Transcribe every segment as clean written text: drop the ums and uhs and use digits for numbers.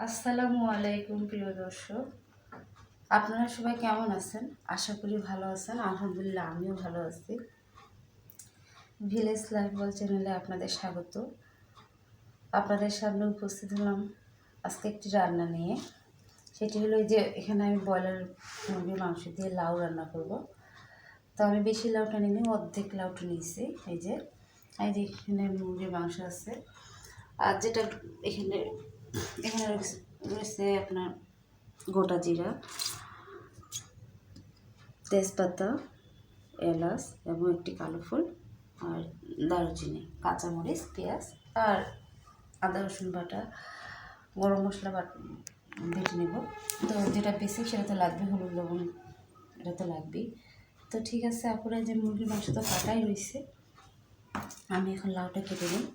আসসালামু আলাইকুম প্রিয় দর্শক, আপনারা সবাই কেমন আছেন? আশা করি ভালো আছেন। আলহামদুলিল্লাহ আমিও ভালো আছি। ভিলেজ লাইফস্টাইল চ্যানেলে আপনাদের স্বাগত। আপনাদের সামনে উপস্থিত হলাম আজকে একটি রান্না নিয়ে। সেটি হলো যে এখানে আমি ব্রয়লার মুরগির মাংস দিয়ে লাউ রান্না করব। তো আমি বেশি লাউটা নিইনি, অর্ধেক লাউটা নিয়েছি। এই যে এখানে মুরগির মাংস আছে। আর যেটা এখানে এখানে রয়েছে আপনার গোটা জিরা, তেজপাতা, এলাচ এবং একটি কালো ফুল, আর দারুচিনি, কাঁচামরিচ, পেঁয়াজ আর আদা রসুন বাটা, গরম মশলা বেটে নেব। তো যেটা বেসিক সেটা তো লাগবে, হলুদ লবণ এটা তো লাগবেই। তো ঠিক আছে, আপনারা যে মুরগির মাংস তো কাটাই রয়েছে, আমি এখন লাউটা কেটে নিই।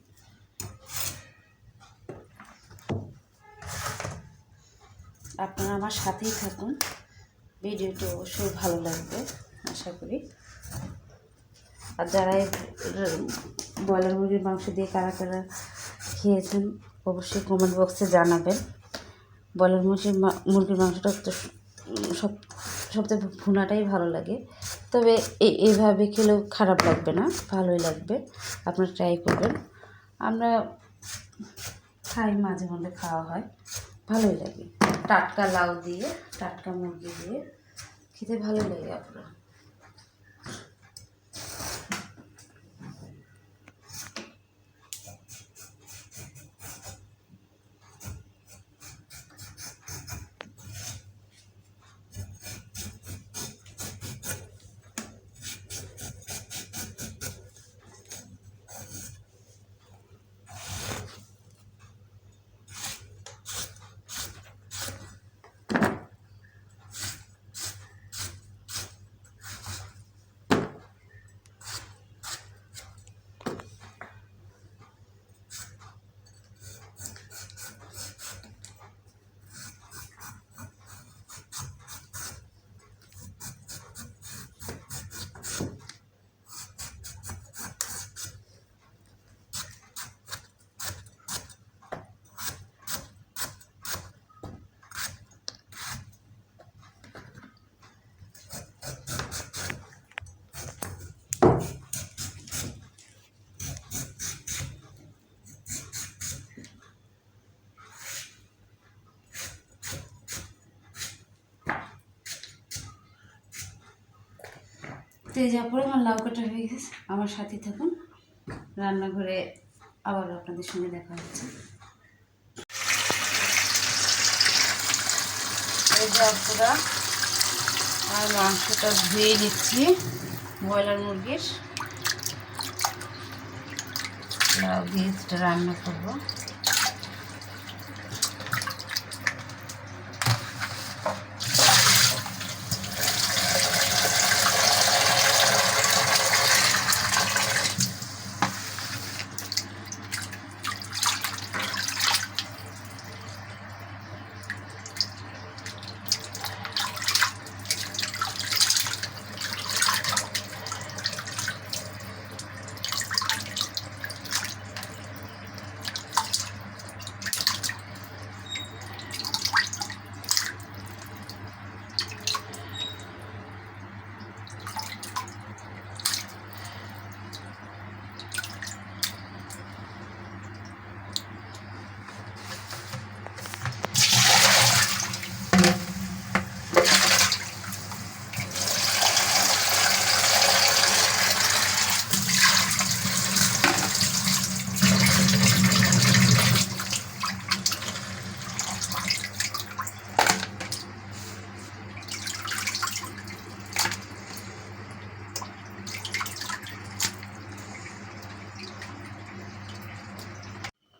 আপনারা আমার সাথেই থাকুন, ভিডিওটি অবশ্যই ভালো লাগবে আশা করি। আর যারা ব্রয়লার মুরগির মাংস দিয়ে কারা কারা খেয়েছেন অবশ্যই কমেন্ট বক্সে জানাবেন। ব্রয়লার মুরগির মাংসটা তো সবথেকে ভুনাটাই ভালো লাগে, তবে এইভাবে খেলেও খারাপ লাগবে না, ভালোই লাগবে। আপনারা ট্রাই করবেন। আমরা খাই, মাঝে মধ্যে খাওয়া হয়, ভালোই লাগে। টাটকা লাউ দিয়ে, টাটকা মুরগি দিয়ে খেতে ভালো লাগে আপনারা। তো এই যে পরে আমার লাউ কাটা হয়ে গেছে, আমার সাথে থাকুন। রান্নাঘরে আবার আপনাদের সঙ্গে দেখা হচ্ছে। এই যে আপনারা আর মাংসটা ধুয়ে নিচ্ছি, ব্রয়লার মুরগির লাউ দিয়ে রান্না করবো।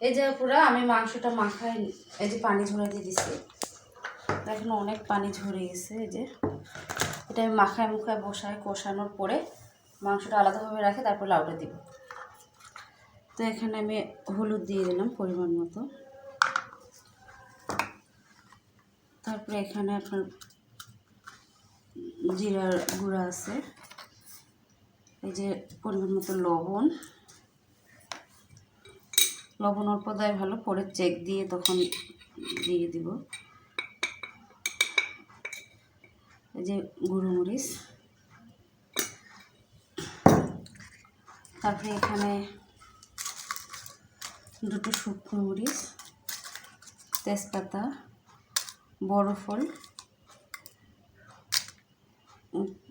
এই যে পুরো আমি মাংসটা মাখাই, এই যে পানি ঝরে দিয়ে দিচ্ছি, এখন অনেক পানি ঝরে গেছে। এই যে এটা আমি মাখায় মুখায় বসাই, কষানোর পরে মাংসটা আলাদাভাবে রাখে, তারপর লাউটা দিব। তো এখানে আমি হলুদ দিয়ে দিলাম পরিমাণ মতো, তারপরে এখানে আপনার জিরার গুঁড়া আছে, এই যে পরিমাণ মতো লবণ অল্প দেয় ভালো, পরে চেক দিয়ে তখন দিয়ে দিব এই যে গুঁড়ো মরিচ, তারপরে এখানে দুটো শুকনো মরিচ, তেজপাতা, বড় ফল,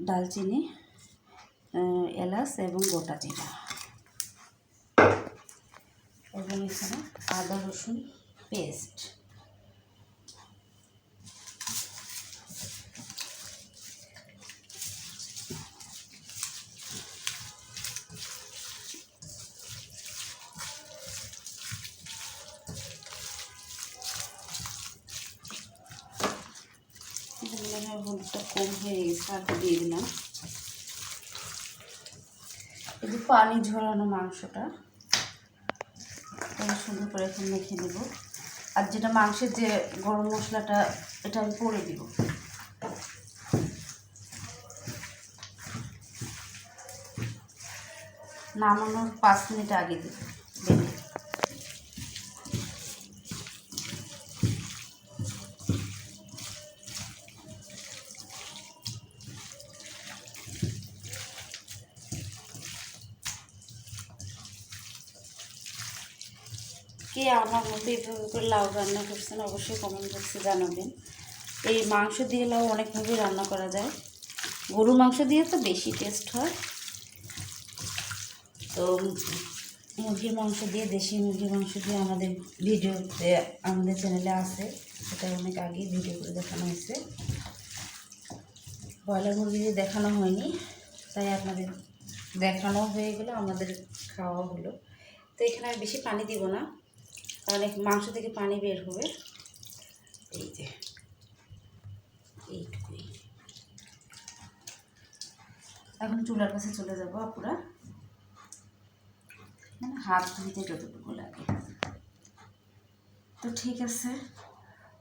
দালচিনি, এলাচ এবং গোটা জিরা, এবং এখানে আদা রসুন পেস্ট। হলুদটা কম হয়ে গেছে, আর দিয়ে দিলাম। এই যে পানি ঝরানো মাংসটা সুন্দর করে এখন মেখে দেব। আর যেটা মাংসের যে গরম মশলাটা, এটা আমি পরে দিব। নামানোর 5 মিনিট আগে দেব। কে আমার মতো এইভাবে করে লাউ রান্না করছেন অবশ্যই কমেন্ট বক্সে জানাবেন। এই মাংস দিয়ে লাউ অনেকভাবে রান্না করা যায়, গরু মাংস দিয়ে তো বেশি টেস্ট হয়। তো মুরগির মাংস দিয়ে, দেশি মুরগির মাংস দিয়ে আমাদের ভিডিওতে, আমাদের চ্যানেলে আছে, সেটা অনেক আগে ভিডিও করে দেখানো হয়েছে। ব্রয়লার মুরগি দিয়ে দেখানো হয়নি, তাই আপনাদের দেখানো হয়ে গেলো, আমাদের খাওয়া হলো। তো এখানে আর বেশি পানি দিব না, কারণ মাংস থেকে পানি বের হবে। এই যে এইটুকুই। এখন চুলার কাছে চলে যাবো আপুরা, মানে হাত ধুইতে যতটুকু লাগে। তো ঠিক আছে,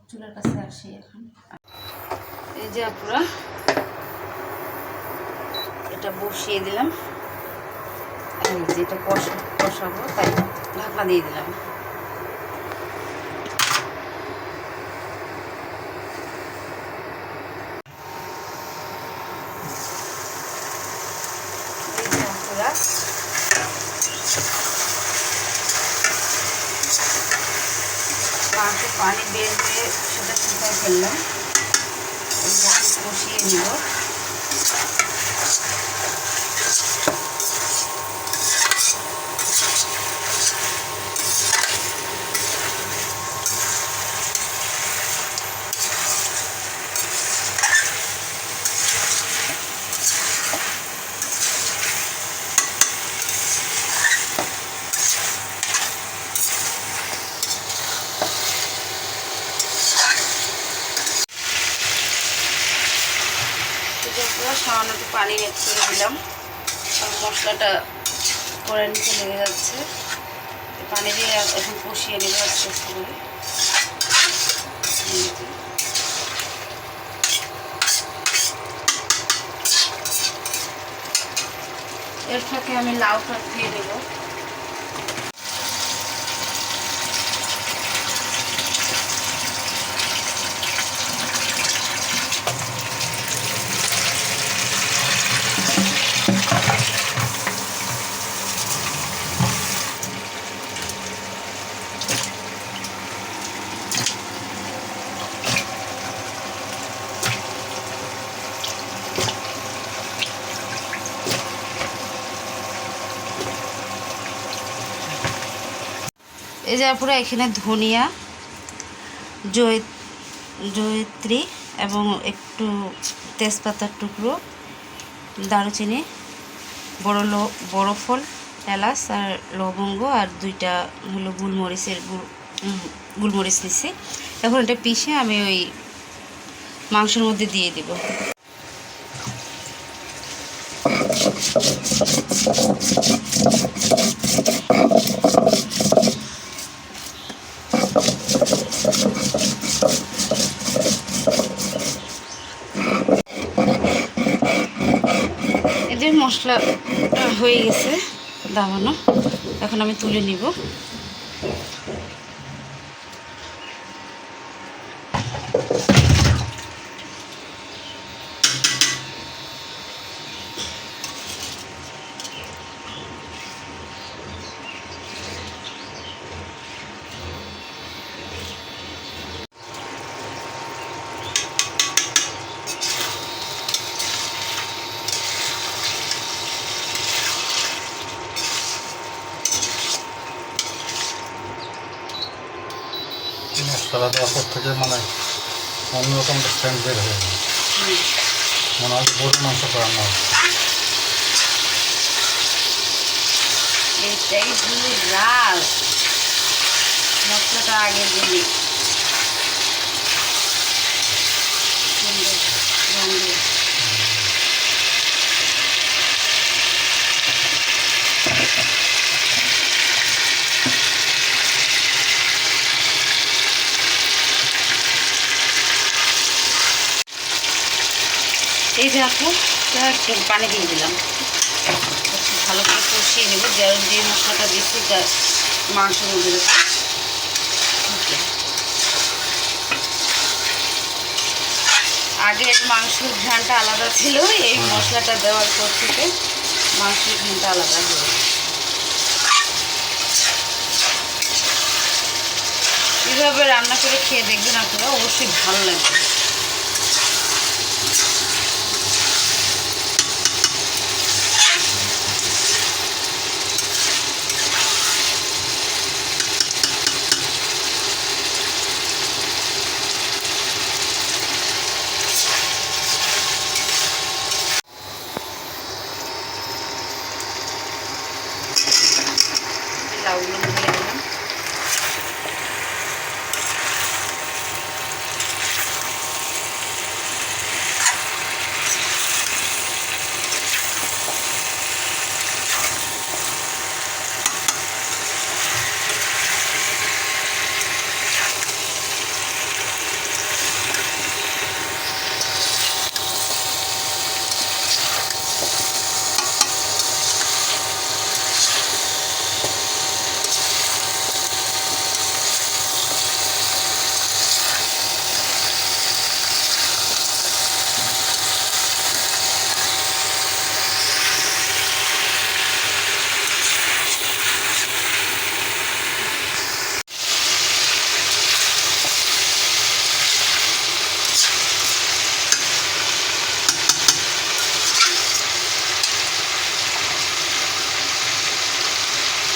চুলার কাছে আসি এখন। এই যে আপুরা, এটা বসিয়ে দিলাম। এই যে এটা কষাবো, তাই ঢাকনা দিয়ে দিলাম। মাংসে পানি বের হয়ে সেটা শুকায় ফেললাম, কষিয়ে নিব। সামান্য একটু পানি অ্যাড করে দিলাম, মশলাটা করে নিচে লেগে যাচ্ছে। পানি দিয়ে এখন কষিয়ে নেব আস্তে আস্তে করে। এর ফাঁকে আমি লাউটা দিয়ে নেব। এই যে পুরো এখানে ধনিয়া, জয়িত্রী এবং একটু তেজপাতার টুকরো, দারুচিনি, বড় ফল, এলাচ আর লবঙ্গ, আর 2টা হলো গুলমরিচ নিচ্ছি। এখন এটা পিষে আমি ওই মাংসের মধ্যে দিয়ে দিব। এদের মশলা হয়ে গেছে দামানো, এখন আমি তুলে নিব। মশলা দেওয়ার পর থেকে মানে অন্যরকম একটা স্ট্যান্ড বের হয়ে যায়, মনে হয় গরুর মাংস রান্না হচ্ছে। এটাই হলো রাজ, মশলাটা আগে দিলি সুন্দর গন্ধ। এই দেখো একটু পানি দিয়ে দিলাম, একটু ভালো করে কষিয়ে নেব। যে মশলাটা দিচ্ছি মাংসের মধ্যে দেবো। আগের মাংসের ঘ্রাণটা আলাদা ছিল, এই মশলাটা দেওয়ার পর থেকে মাংসের ঘ্রাণটা আলাদা হয়ে গেছে। এইভাবে রান্না করে খেয়ে দেখবেন আপনারা, অবশ্যই ভালো লাগবে। লাউগুলো দিয়ে দিলাম।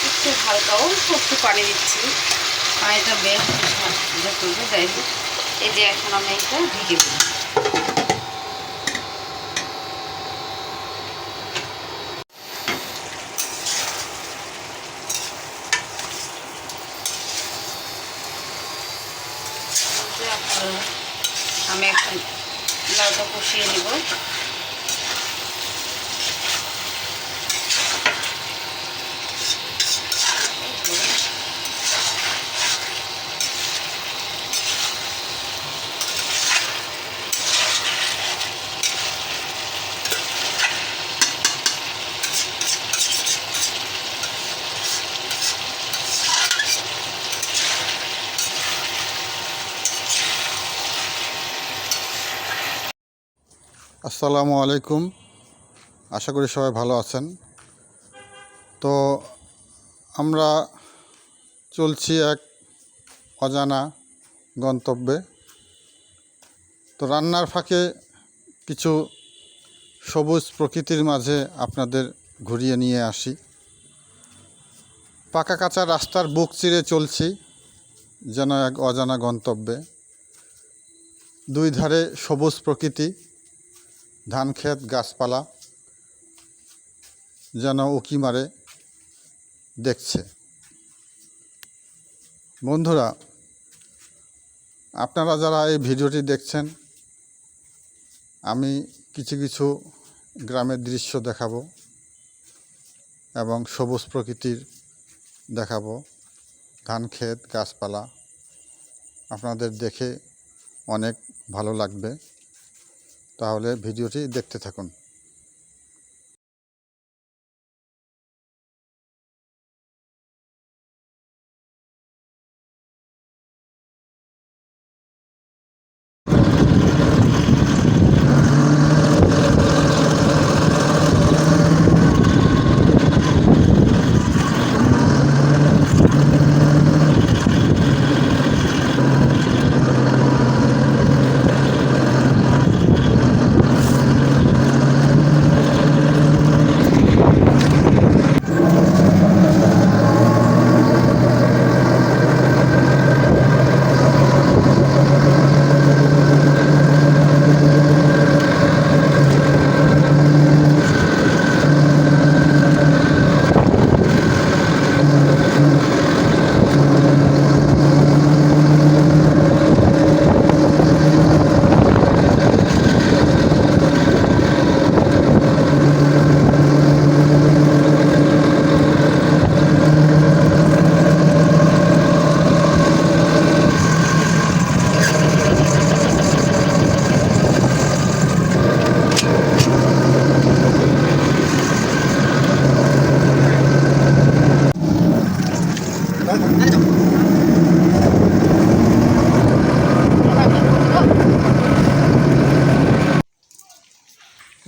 একটু হালকা অল্প একটু পানি দিচ্ছি, পানিটা বেশ করবে। যাই হোক, এই যে এখন আমি এটা ভিজে দেবো। আমি এখন লাউটা কষিয়ে নেব। আসসালামু আলাইকুম, আশা করি সবাই ভালো আছেন। তো আমরা চলছি এক অজানা গন্তব্যে। তো রান্নার ফাঁকে কিছু সবুজ প্রকৃতির মাঝে আপনাদের ঘুরিয়ে নিয়ে আসি। পাকা কাঁচা রাস্তার বুক চিরে চলছি যেন এক অজানা গন্তব্যে। দুই ধারে সবুজ প্রকৃতি, ধান ক্ষেত, গাছপালা যেন উঁকি মারে দেখছে। বন্ধুরা, আপনারা যারা এই ভিডিওটি দেখছেন, আমি কিছু কিছু গ্রামের দৃশ্য দেখাবো এবং সবুজ প্রকৃতির দেখাবো, ধান ক্ষেত, গাছপালা। আপনাদের দেখে অনেক ভালো লাগবে, তাহলে ভিডিওটি দেখতে থাকুন।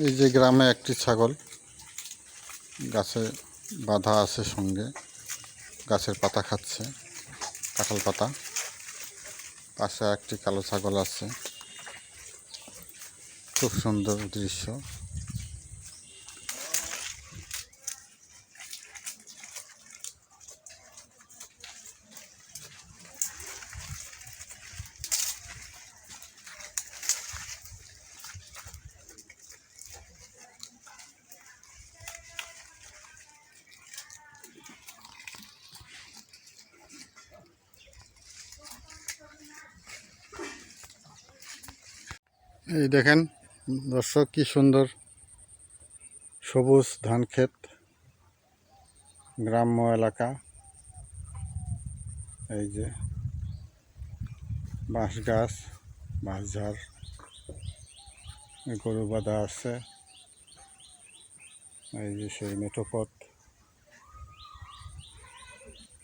এই যে গ্রামে একটি ছাগল গাছে বাঁধা আছে, সঙ্গে গাছের পাতা খাচ্ছে, কাঁঠাল পাতা। পাশে একটি কালো ছাগল আছে। খুব সুন্দর দৃশ্য। এই দেখেন দর্শক, কি সুন্দর সবুজ ধান ক্ষেত, গ্রাম্য এলাকা। এই যে বাঁশ গাছ, বাঁশঝাড়, গরু বাঁধা আছে। এই যে সেই মেঠো পথ,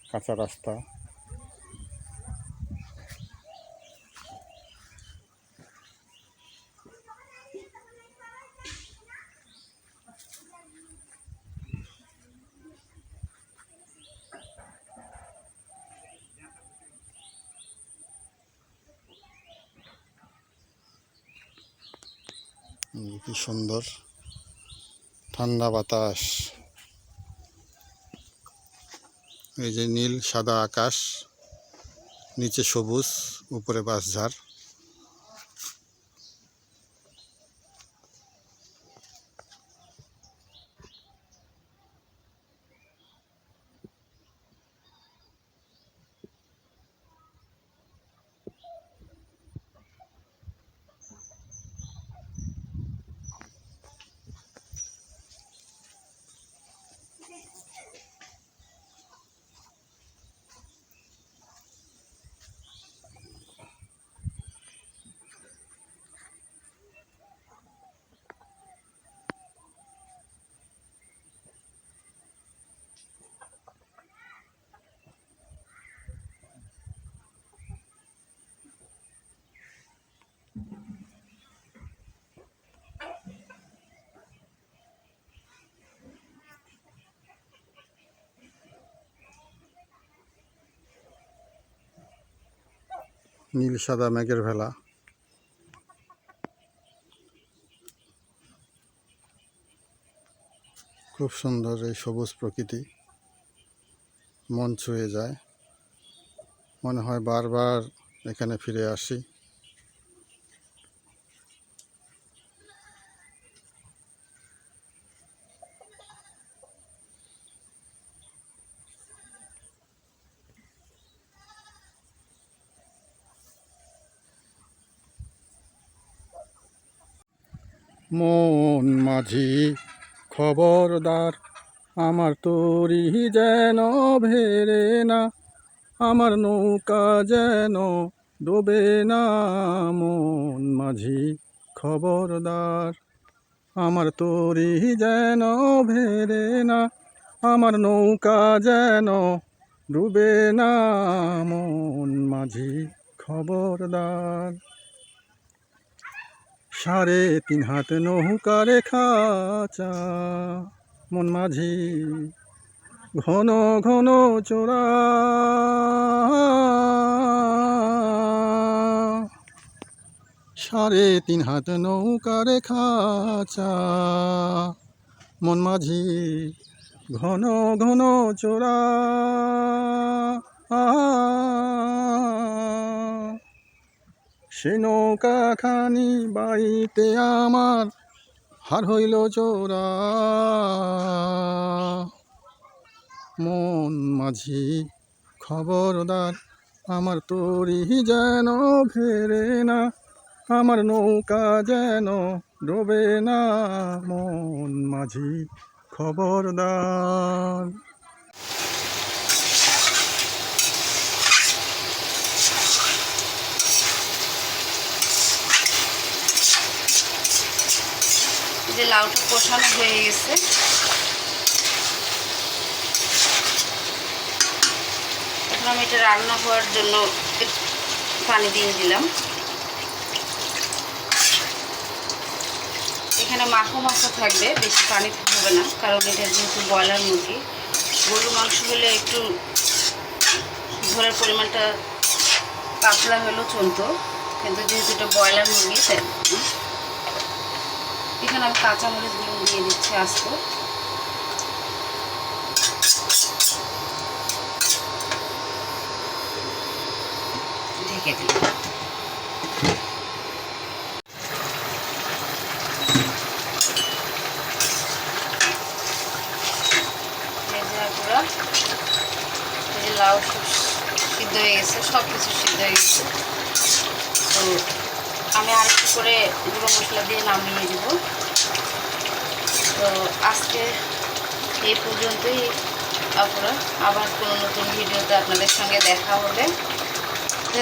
কাঁচা রাস্তা। কি সুন্দর ঠান্ডা বাতাস। এই যে নীল সাদা আকাশ, নিচে সবুজ, উপরে বাঁশঝাড়। নীল সাদা মেঘের ভেলা। খুব সুন্দর এই সবুজ প্রকৃতি, মন ছুঁয়ে যায়। মনে হয় বারবার এখানে ফিরে আসি। মন মাঝি খবরদার, আমার তরি যেন ভেরে না, আমার নৌকা যেন ডোবে না। মন মাঝি খবরদার, আমার তরি যেন ভেরে না, আমার নৌকা যেন ডুবে না। মন মাঝি খবরদার। 3.5 হাত নৌকারে খাঁচা, মন মাঝি ঘন ঘন চোরা। 3.5 হাত নৌকারে খাঁচা, মন মাঝি ঘন ঘন চোরা। সে নৌকা খানি বাইতে আমার হার হইল চোরা। মন মাঝি খবরদার, আমার তরি যেন ফেরে না, আমার নৌকা যেন ডোবে না। মন মাঝি খবরদার। যে লাউটা কষানো হয়ে গেছে, এখন আমি এটা রান্না হওয়ার জন্য পানি দিয়ে দিলাম। এখানে মাখো মাখো থাকবে, বেশি পানি হবে না, কারণ এটা যেহেতু ব্রয়লার মুরগি। গরুর মাংস হলে একটু ঝোলের পরিমাণটা পাতলা হলেও চলতো, কিন্তু যেহেতু এটা ব্রয়লার মুরগি তাই এখানে আমি কাঁচামরিচগুলো দিয়ে দিচ্ছি আস্ত। ঢেকে দিই। লাউ সিদ্ধ হয়ে গেছে, সব কিছু সিদ্ধ হয়ে গেছে। তো আমি আরেকটু করে গুঁড়ো মশলা দিয়ে নামিয়ে দেব। তো আজকে এই পর্যন্তই, আপনারা আবার কোনো নতুন ভিডিওতে আপনাদের সঙ্গে দেখা হবে।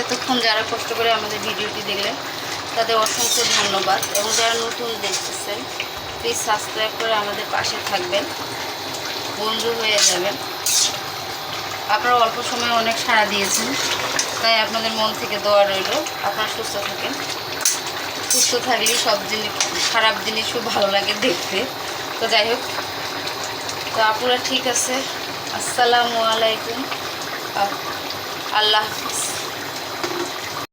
এতক্ষণ যারা কষ্ট করে আমাদের ভিডিওটি দেখলেন তাদের অসংখ্য ধন্যবাদ, এবং যারা নতুন দেখতেছেন প্লিজ সাবস্ক্রাইব করে আমাদের পাশে থাকবেন, বন্ধু হয়ে যাবেন। আপনারা অল্প সময়ে অনেক সাড়া দিয়েছেন, তাই আপনাদের মন থেকে দোয়া রইল। আপনারা সুস্থ থাকেন, সুস্থ থাকলেই সব জিনিস, খারাপ জিনিসও ভালো লাগে দেখতে। তো যাই হোক, তো আপনারা ঠিক আছে, আসসালামু আলাইকুম, আল্লাহ হাফিজ।